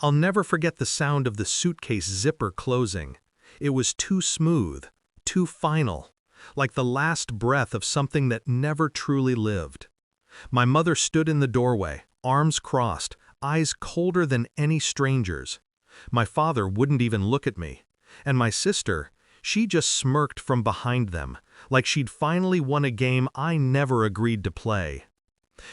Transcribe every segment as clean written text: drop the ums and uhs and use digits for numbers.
I'll never forget the sound of the suitcase zipper closing. It was too smooth, too final, like the last breath of something that never truly lived. My mother stood in the doorway, arms crossed, eyes colder than any stranger's. My father wouldn't even look at me. And my sister, she just smirked from behind them, like she'd finally won a game I never agreed to play.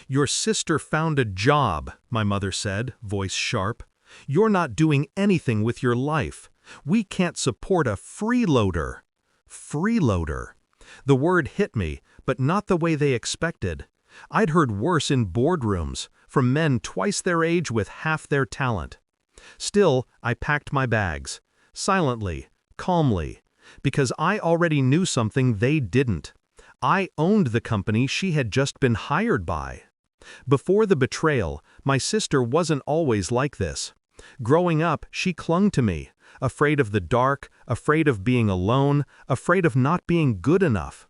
"Your sister found a job," my mother said, voice sharp. "You're not doing anything with your life. We can't support a freeloader." Freeloader. The word hit me, but not the way they expected. I'd heard worse in boardrooms, from men twice their age with half their talent. Still, I packed my bags. Silently, calmly, because I already knew something they didn't. I owned the company she had just been hired by. Before the betrayal, my sister wasn't always like this. Growing up, she clung to me, afraid of the dark, afraid of being alone, afraid of not being good enough.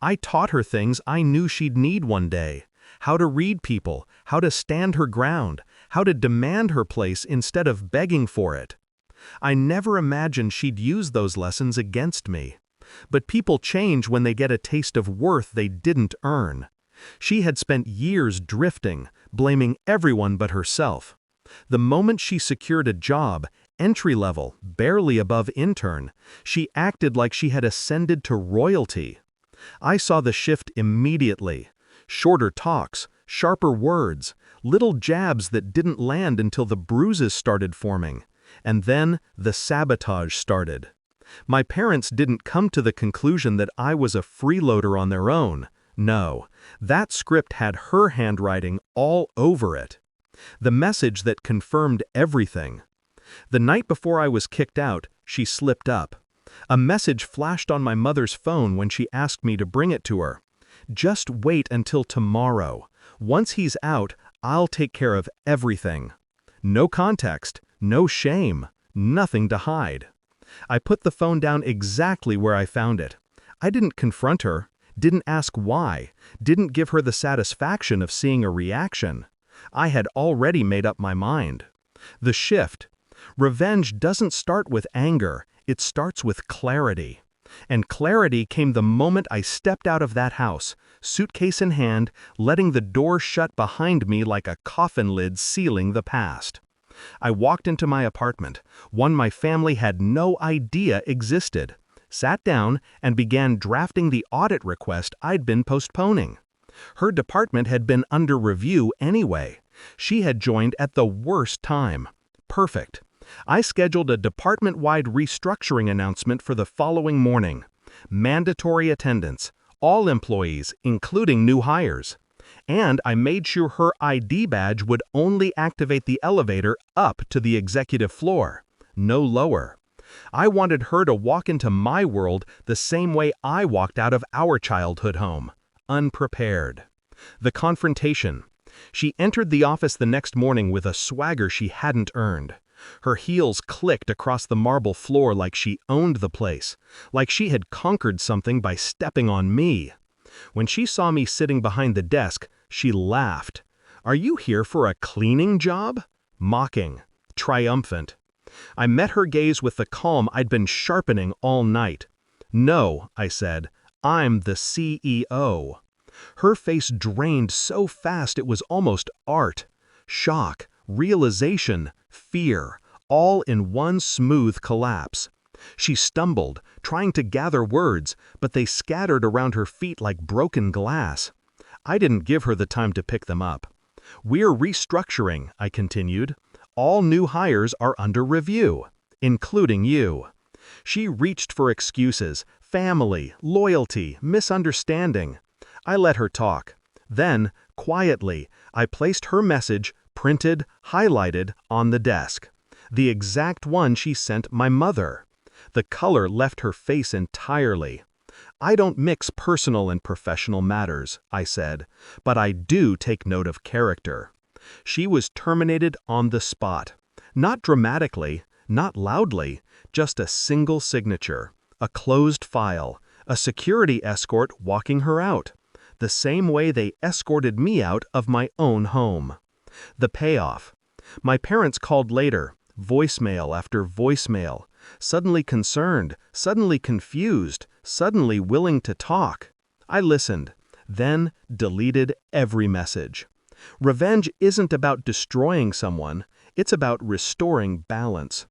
I taught her things I knew she'd need one day: how to read people, how to stand her ground, how to demand her place instead of begging for it. I never imagined she'd use those lessons against me. But people change when they get a taste of worth they didn't earn. She had spent years drifting, blaming everyone but herself. The moment she secured a job, entry-level, barely above intern, she acted like she had ascended to royalty. I saw the shift immediately. Shorter talks, sharper words, little jabs that didn't land until the bruises started forming. And then the sabotage started. My parents didn't come to the conclusion that I was a freeloader on their own. No, that script had her handwriting all over it. The message that confirmed everything. The night before I was kicked out, she slipped up. A message flashed on my mother's phone when she asked me to bring it to her. "Just wait until tomorrow. Once he's out, I'll take care of everything." No context, no shame, nothing to hide. I put the phone down exactly where I found it. I didn't confront her, didn't ask why, didn't give her the satisfaction of seeing a reaction. I had already made up my mind. The shift. Revenge doesn't start with anger, it starts with clarity. And clarity came the moment I stepped out of that house, suitcase in hand, letting the door shut behind me like a coffin lid sealing the past. I walked into my apartment, one my family had no idea existed, sat down, and began drafting the audit request I'd been postponing. Her department had been under review anyway. She had joined at the worst time. Perfect. I scheduled a department-wide restructuring announcement for the following morning. Mandatory attendance, all employees, including new hires. And I made sure her ID badge would only activate the elevator up to the executive floor, no lower. I wanted her to walk into my world the same way I walked out of our childhood home, unprepared. The confrontation. She entered the office the next morning with a swagger she hadn't earned. Her heels clicked across the marble floor like she owned the place, like she had conquered something by stepping on me. When she saw me sitting behind the desk, she laughed. "Are you here for a cleaning job?" Mocking, triumphant. I met her gaze with the calm I'd been sharpening all night. "No," I said, "I'm the CEO." Her face drained so fast it was almost art. Shock, realization, fear, all in one smooth collapse. She stumbled, trying to gather words, but they scattered around her feet like broken glass. I didn't give her the time to pick them up. "We're restructuring," I continued. "All new hires are under review, including you." She reached for excuses, family, loyalty, misunderstanding. I let her talk. Then, quietly, I placed her message, printed, highlighted, on the desk. The exact one she sent my mother. The color left her face entirely. "I don't mix personal and professional matters," I said, "but I do take note of character." She was terminated on the spot. Not dramatically, not loudly, just a single signature, a closed file, a security escort walking her out. The same way they escorted me out of my own home. The payoff. My parents called later, voicemail after voicemail, suddenly concerned, suddenly confused, suddenly willing to talk. I listened, then deleted every message. Revenge isn't about destroying someone, it's about restoring balance.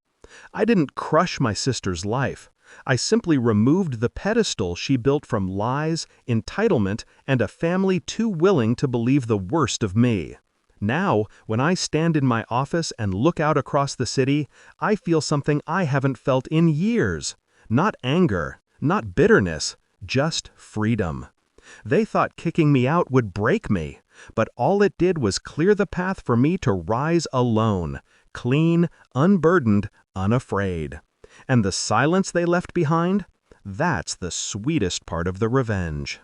I didn't crush my sister's life. I simply removed the pedestal she built from lies, entitlement, and a family too willing to believe the worst of me. Now, when I stand in my office and look out across the city, I feel something I haven't felt in years. Not anger, not bitterness, just freedom. They thought kicking me out would break me, but all it did was clear the path for me to rise alone, clean, unburdened, unafraid. And the silence they left behind? That's the sweetest part of the revenge.